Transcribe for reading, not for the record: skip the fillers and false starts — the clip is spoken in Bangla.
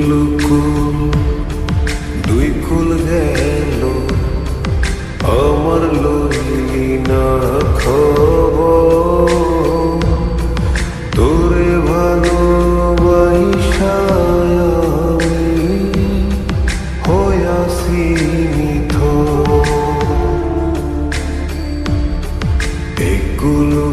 লুকু দুই কুল গেল আমার লইলি না খবর তোরে ভালোবাসা আমি হইয়াছি নিথর। এগুলো